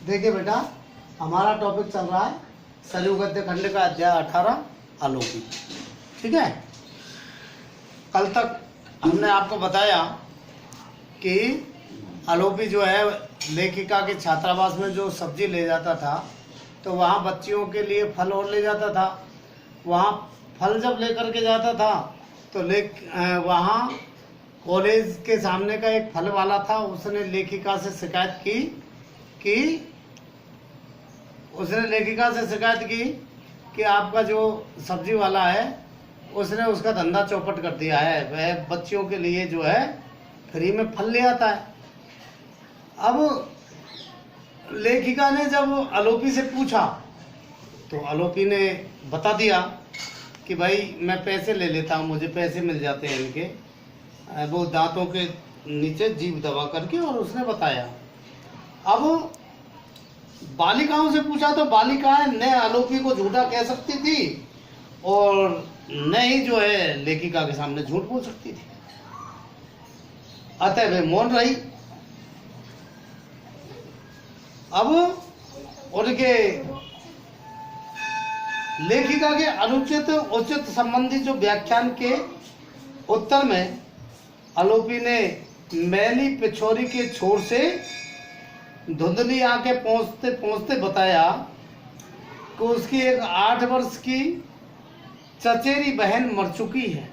देखिए बेटा, हमारा टॉपिक चल रहा है सरयू गद्य खंड का अध्याय 18 आलोपी। ठीक है, कल तक हमने आपको बताया कि आलोपी जो है लेखिका के छात्रावास में जो सब्जी ले जाता था तो वहाँ बच्चियों के लिए फल और ले जाता था। वहाँ फल जब लेकर के जाता था तो वहाँ कॉलेज के सामने का एक फल वाला था, उसने लेखिका से शिकायत की कि आपका जो सब्जी वाला है उसने उसका धंधा चौपट कर दिया है, वह बच्चियों के लिए जो है फ्री में फल ले आता है। अब लेखिका ने जब आलोपी से पूछा तो आलोपी ने बता दिया कि भाई मैं पैसे ले लेता हूँ, मुझे पैसे मिल जाते हैं इनके, वो दांतों के नीचे जीभ दबा करके, और उसने बताया। अब बालिकाओं से पूछा तो बालिकाएं न आलोपी को झूठा कह सकती थी और न ही जो है लेखिका के सामने झूठ बोल सकती थी, अतः वे मौन रही। अब उनके लेखिका के अनुचित उचित संबंधी जो व्याख्यान के उत्तर में आलोपी ने मैली पिछोरी के छोर से धुंधली आंखें पहुंचते पहुंचते बताया कि उसकी एक 8 वर्ष की चचेरी बहन मर चुकी है।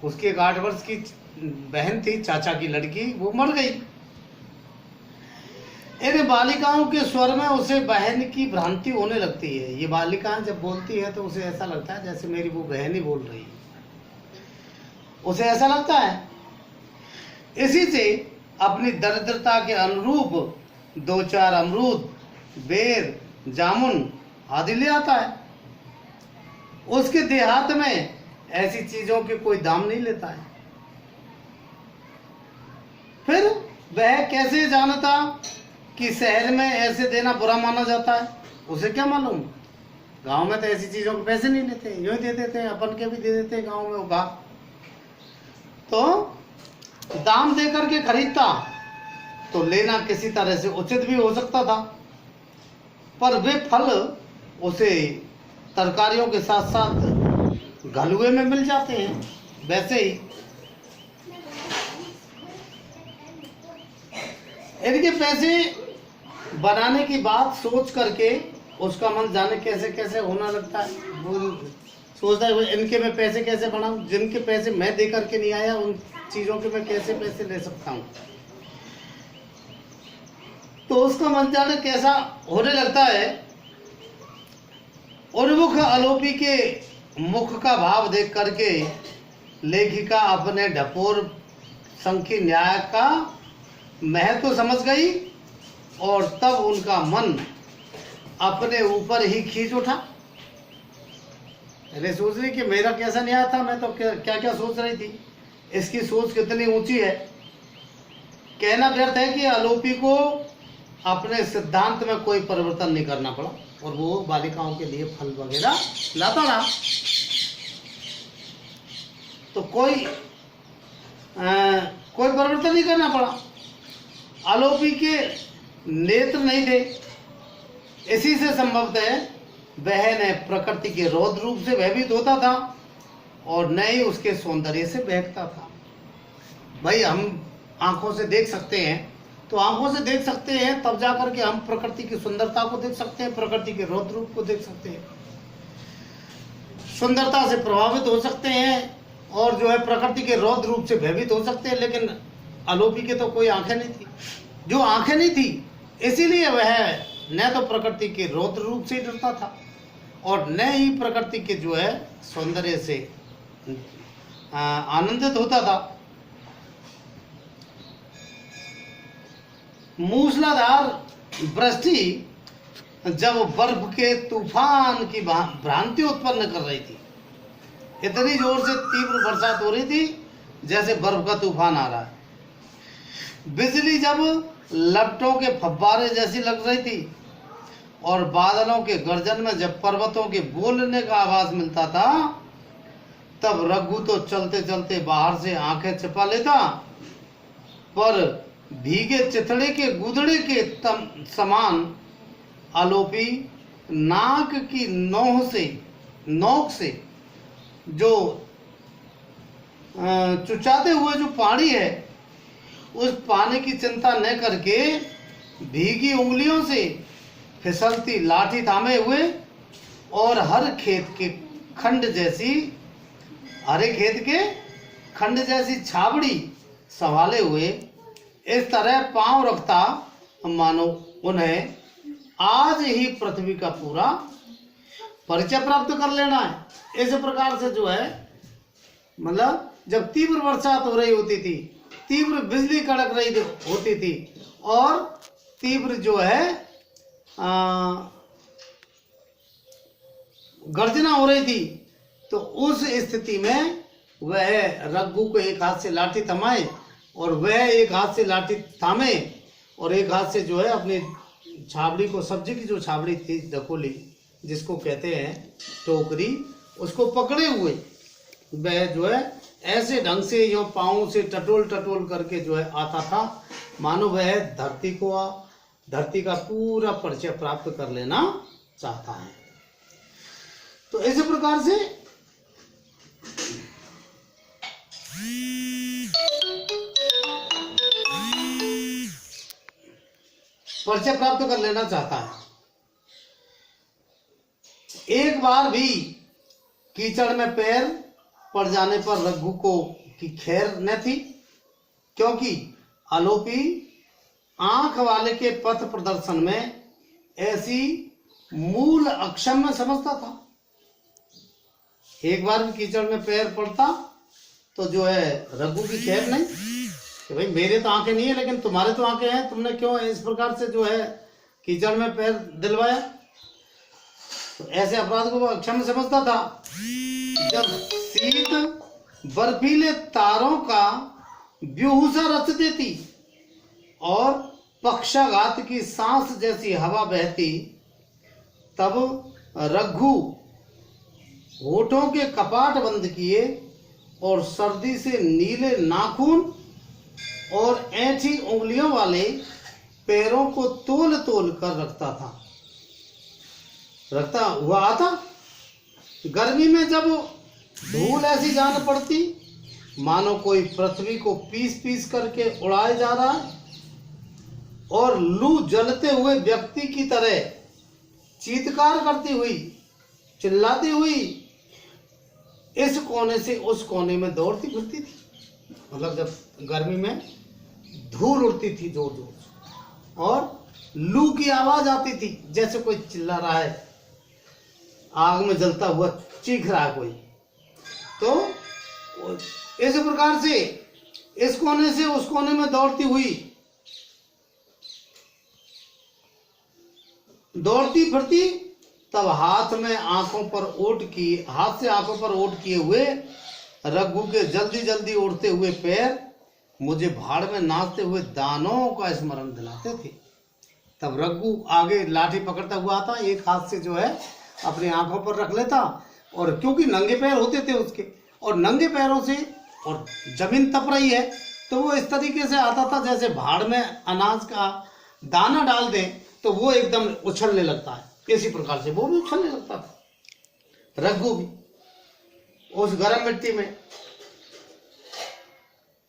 उसकी एक 8 वर्ष की बहन थी, चाचा की लड़की, वो मर गई। इन बालिकाओं के स्वर में उसे बहन की भ्रांति होने लगती है। ये बालिकाएं जब बोलती है तो उसे ऐसा लगता है जैसे मेरी वो बहन ही बोल रही है, उसे ऐसा लगता है। इसी से अपनी दरिद्रता के अनुरूप 2-4 अमरूद, बेर, जामुन आदि ले आता है। उसके देहात में ऐसी चीजों के कोई दाम नहीं लेता है। फिर वह कैसे जानता कि शहर में ऐसे देना बुरा माना जाता है? उसे क्या मालूम, गांव में तो ऐसी चीजों के पैसे नहीं लेते, यूं ही दे देते हैं, अपन के भी दे देते हैं गांव में उगा। तो दाम दे करके खरीदता तो लेना किसी तरह से उचित भी हो सकता था, पर वे फल उसे तरकारियों के साथ साथ गलुए में मिल जाते हैं। वैसे ही इनके पैसे बनाने की बात सोच करके उसका मन जाने कैसे कैसे होना लगता है। वो सोचता है इनके मैं पैसे कैसे बनाऊं, जिनके पैसे मैं दे करके नहीं आया उन चीजों के मैं कैसे पैसे ले सकता हूं। तो उसका मन जाने कैसा होने लगता है। उन्मुख आलोपी के मुख का भाव देख करके लेखिका अपने ढपोर संखी न्याय का महत्व समझ गई और तब उनका मन अपने ऊपर ही खींच उठा। अरे सोच रही कि मेरा कैसा न्याय था, मैं तो क्या क्या सोच रही थी, इसकी सोच कितनी ऊंची है। कहना व्यर्थ है कि आलोपी को अपने सिद्धांत में कोई परिवर्तन नहीं करना पड़ा और वो बालिकाओं के लिए फल वगैरह लाता रहा। तो कोई परिवर्तन नहीं करना पड़ा। आलोपी के नेत्र नहीं थे, इसी से संभवतः वह न प्रकृति के रौद्र रूप से भयभीत होता था और न ही उसके सौंदर्य से बहकता था। भाई हम आंखों से देख सकते हैं तो आंखों से देख सकते हैं, तब जाकर के हम प्रकृति की सुंदरता को देख सकते हैं, प्रकृति के रौद्र रूप को देख सकते हैं, सुंदरता से प्रभावित हो सकते हैं और जो है प्रकृति के रौद्र रूप से भयभीत हो सकते हैं। लेकिन आलोपी के तो कोई आंखें नहीं थी। जो आंखें नहीं थी इसीलिए वह न तो प्रकृति के रौद्र रूप से डरता था और न ही प्रकृति के जो है सौंदर्य से आनंदित होता था। मूसलाधार वृष्टि जब बर्फ के तूफान की भ्रांति उत्पन्न कर रही थी, इतनी जोर से तीव्र बरसात हो रही थी जैसे बर्फ का तूफान आ रहा है। बिजली जब लपटों के फव्वारे जैसी लग रही थी और बादलों के गर्जन में जब पर्वतों के बोलने का आवाज मिलता था, तब रघु तो चलते चलते बाहर से आंखें छिपा लेता, पर भीगे चिथड़े के गुदड़े के समान आलोपी नाक की नोक से जो चुचाते हुए जो पानी है, उस पानी की चिंता न करके भीगी उंगलियों से फिसलती लाठी थामे हुए और हरे खेत के खंड जैसी छाबड़ी संभाले हुए इस तरह पांव रखता मानो उन्हें आज ही पृथ्वी का पूरा परिचय प्राप्त कर लेना है। इस प्रकार से जो है, मतलब जब तीव्र बरसात हो रही होती थी, तीव्र बिजली कड़क रही होती थी और तीव्र जो है गर्जना हो रही थी, तो उस स्थिति में वह रघु को एक हाथ से लाठी थमाए और वह एक हाथ से लाठी थामे और एक हाथ से जो है अपनी छाबड़ी को, सब्जी की जो छाबड़ी थी डकोली जिसको कहते हैं टोकरी, उसको पकड़े हुए वह जो है ऐसे ढंग से यो पाँव से टटोल करके जो है आता था, मानो वह धरती का पूरा परिचय प्राप्त कर लेना चाहता है। तो इसी प्रकार से परिचय प्राप्त कर लेना चाहता है। एक बार भी कीचड़ में पैर पड़ जाने पर रघु को की खैर न थी, क्योंकि आलोपी आंख वाले के पथ प्रदर्शन में ऐसी मूल अक्षम समझता था। एक बार भी कीचड़ में पैर पड़ता तो जो है रघु की खैर नहीं कि भाई मेरे तो आंखें नहीं है लेकिन तुम्हारे तो आंखें हैं, तुमने क्यों इस प्रकार से जो है कीचड़ में पैर दिलवाया। तो ऐसे अपराध को वो अक्षम समझता था। जब शीत बर्फीले तारों का व्यूहुसा रच देती और पक्षाघात की सांस जैसी हवा बहती, तब रघु होठों के कपाट बंद किए और सर्दी से नीले नाखून और ऐंठी उंगलियों वाले पैरों को तोल कर रखता हुआ आता। गर्मी में जब धूल ऐसी जान पड़ती मानो कोई पृथ्वी को पीस करके उड़ाए जा रहा है, और लू जलते हुए व्यक्ति की तरह चीत्कार करती हुई, चिल्लाती हुई इस कोने से उस कोने में दौड़ती फिरती थी। मतलब जब गर्मी में धूल उड़ती थी जोर जोर से और लू की आवाज आती थी, जैसे कोई चिल्ला रहा है, आग में जलता हुआ चीख रहा है कोई, तो इस प्रकार से इस कोने से उस कोने में दौड़ती फिरती, तब हाथ से आंखों पर ओट किए हुए रघु के जल्दी उड़ते हुए पैर मुझे भाड़ में नाचते हुए दानों का स्मरण दिलाते थे। तब रघु आगे लाठी पकड़ता हुआ आता, एक हाथ से जो है अपनी आंखों पर रख लेता, और क्योंकि नंगे पैर होते थे उसके, और नंगे पैरों से और जमीन तप रही है, तो वो इस तरीके से आता था जैसे भाड़ में अनाज का दाना डाल दे तो वो एकदम उछलने लगता है, इसी प्रकार से वो भी उछलने लगता था रघु भी उस गर्म मिट्टी में।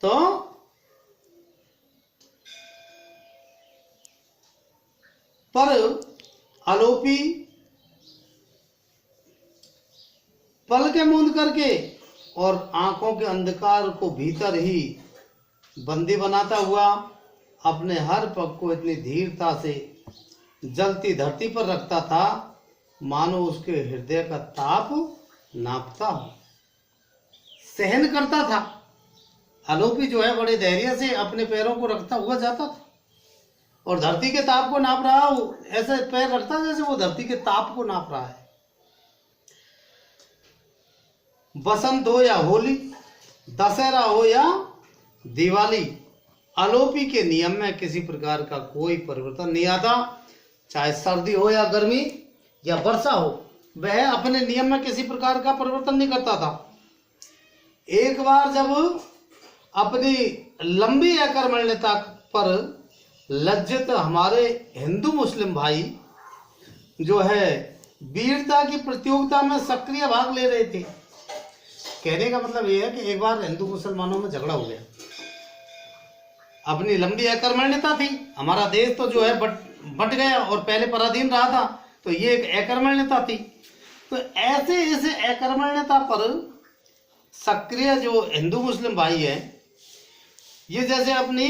तो पर आलोपी पलकें मूंद करके और आंखों के अंधकार को भीतर ही बंदी बनाता हुआ अपने हर पग को इतनी धीरता से जलती धरती पर रखता था मानो उसके हृदय का ताप नापता हो, सहन करता था। आलोपी जो है बड़े धैर्य से अपने पैरों को रखता हुआ जाता था और धरती के ताप को नाप रहा हो, ऐसे पैर रखता जैसे वो धरती के ताप को नाप रहा है। बसंत हो या होली, दशहरा हो या दिवाली, आलोपी के नियम में किसी प्रकार का कोई परिवर्तन नहीं आता। चाहे सर्दी हो या गर्मी या वर्षा हो, वह अपने नियम में किसी प्रकार का परिवर्तन नहीं करता था। एक बार जब अपनी लंबी अकर्मण्यता पर लज्जित हमारे हिंदू मुस्लिम भाई जो है वीरता की प्रतियोगिता में सक्रिय भाग ले रहे थे। कहने का मतलब यह है कि एक बार हिंदू मुसलमानों में झगड़ा हो गया, अपनी लंबी अकर्मण्यता थी, हमारा देश तो जो है बट गया और पहले पराधीन रहा था, तो ये एक अकर्मण्यता थी। तो ऐसे इस अकर्मण्यता पर सक्रिय जो हिंदू मुस्लिम भाई है, ये जैसे अपनी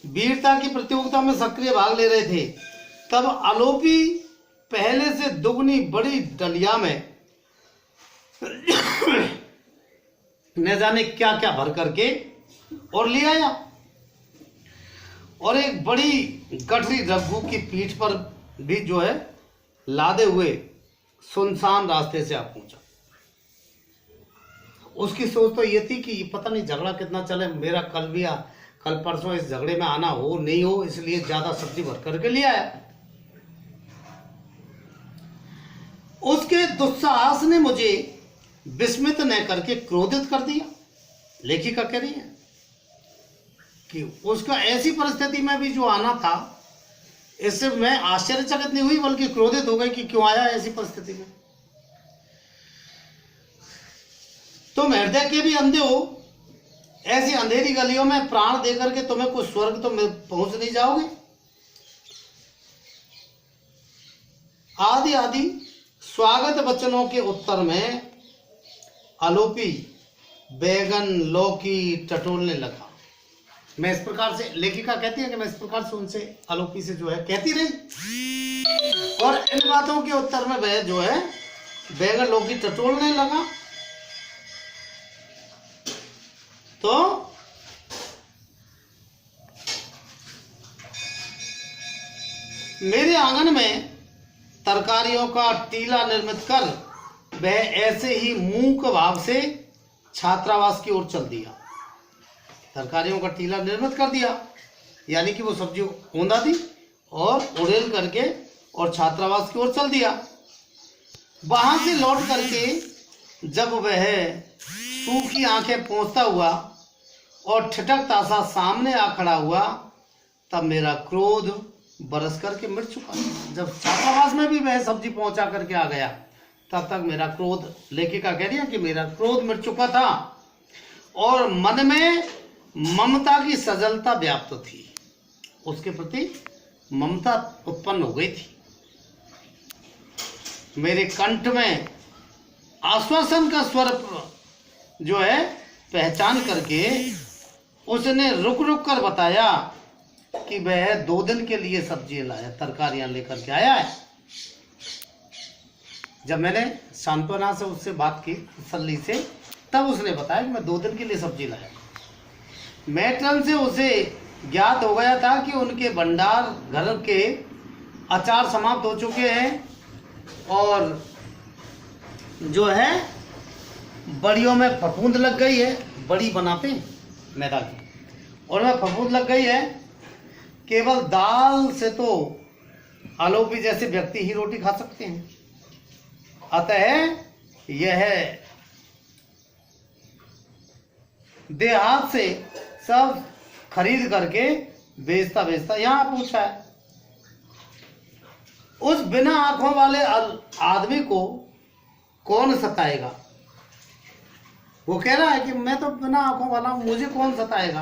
वीरता की प्रतियोगिता में सक्रिय भाग ले रहे थे, तब आलोपी पहले से दुगनी बड़ी डलिया में न जाने क्या क्या भर करके और ले आया, और एक बड़ी गठरी रघु की पीठ पर भी जो है लादे हुए सुनसान रास्ते से आ पहुंचा। उसकी सोच तो ये थी कि पता नहीं झगड़ा कितना चले, मेरा कल परसों इस झगड़े में आना हो नहीं हो, इसलिए ज्यादा सब्जी भर करके ले आया। उसके दुस्साहस ने मुझे विस्मित न करके क्रोधित कर दिया। लेखिका कह रही है कि उसका ऐसी परिस्थिति में भी जो आना था, इससे मैं आश्चर्यचकित नहीं हुई बल्कि क्रोधित हो गई कि क्यों आया ऐसी परिस्थिति में। तुम हृदय के भी अंधे हो, ऐसी अंधेरी गलियों में प्राण देकर के तुम्हें कुछ स्वर्ग तो पहुंच नहीं जाओगे। आदि स्वागत वचनों के उत्तर में आलोपी बैगन लौकी टटोलने लगा। मैं इस प्रकार से, लेखिका कहती है कि मैं इस प्रकार से उनसे आलोपी से जो है कहती रही, और इन बातों के उत्तर में वह जो है बैगन लौकी टटोलने लगा। तो मेरे आंगन में तरकारियों का टीला निर्मित कर वह ऐसे ही मूक भाव से छात्रावास की ओर चल दिया। तरकारियों का टीला निर्मित कर दिया, यानी कि वो सब्जी औंधा थी और उड़ेल करके और छात्रावास की ओर चल दिया। वहां से लौट करके जब वह सूखी आंखें पोंछता हुआ और ठिठकता सा सामने आ खड़ा हुआ, तब मेरा क्रोध बरस करके मिट चुका। जब छात्रावास में भी वह सब्जी पहुंचा करके आ गया, तब तक मेरा क्रोध, लेखिका कह रही है कि मेरा क्रोध मिट चुका था और मन में ममता की सजलता व्याप्त थी। उसके प्रति ममता उत्पन्न हो गई थी। मेरे कंठ में आश्वासन का स्वर जो है पहचान करके उसने रुक रुक कर बताया कि वह 2 दिन के लिए सब्जी लाया, तरकारियां लेकर के आया है। जब मैंने सांत्वना से उससे बात की, तसल्ली से, तब उसने बताया कि मैं 2 दिन के लिए सब्जी लाया। मैट्रन से उसे ज्ञात हो गया था कि उनके भंडार घर के अचार समाप्त हो चुके हैं और जो है बड़ियों में फफूंद लग गई है। बड़ी बनाते हैं मैदा की, और में फफूंद लग गई है। केवल दाल से तो आलोपी जैसे व्यक्ति ही रोटी खा सकते हैं। अतः यह देहात से सब खरीद करके बेचता यहाँ पूछा है। उस बिना आंखों वाले आदमी को कौन सताएगा? वो कह रहा है कि मैं तो बिना आंखों वाला हूं, मुझे कौन सताएगा?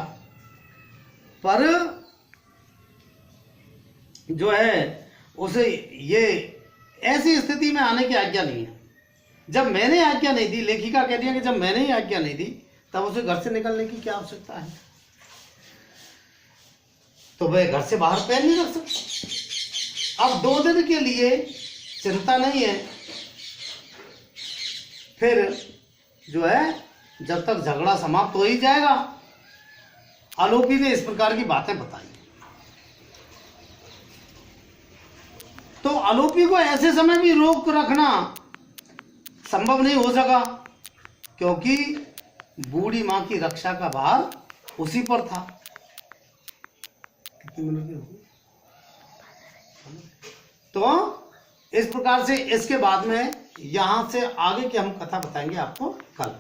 पर जो है उसे ये ऐसी स्थिति में आने की आज्ञा नहीं है। जब मैंने आज्ञा नहीं दी, लेखिका कह रही है कि जब मैंने ही आज्ञा नहीं दी, तब उसे घर से निकलने की क्या आवश्यकता है? तो वह घर से बाहर पैर नहीं रख सकता। अब 2 दिन के लिए चिंता नहीं है, फिर जो है जब तक झगड़ा समाप्त हो ही जाएगा। आलोपी ने इस प्रकार की बातें बताई। तो आलोपी को ऐसे समय भी रोक रखना संभव नहीं हो सका, क्योंकि बूढ़ी मां की रक्षा का भार उसी पर था। कितने मिनट तो इस प्रकार से इसके बाद में यहां से आगे की हम कथा बताएंगे आपको कल।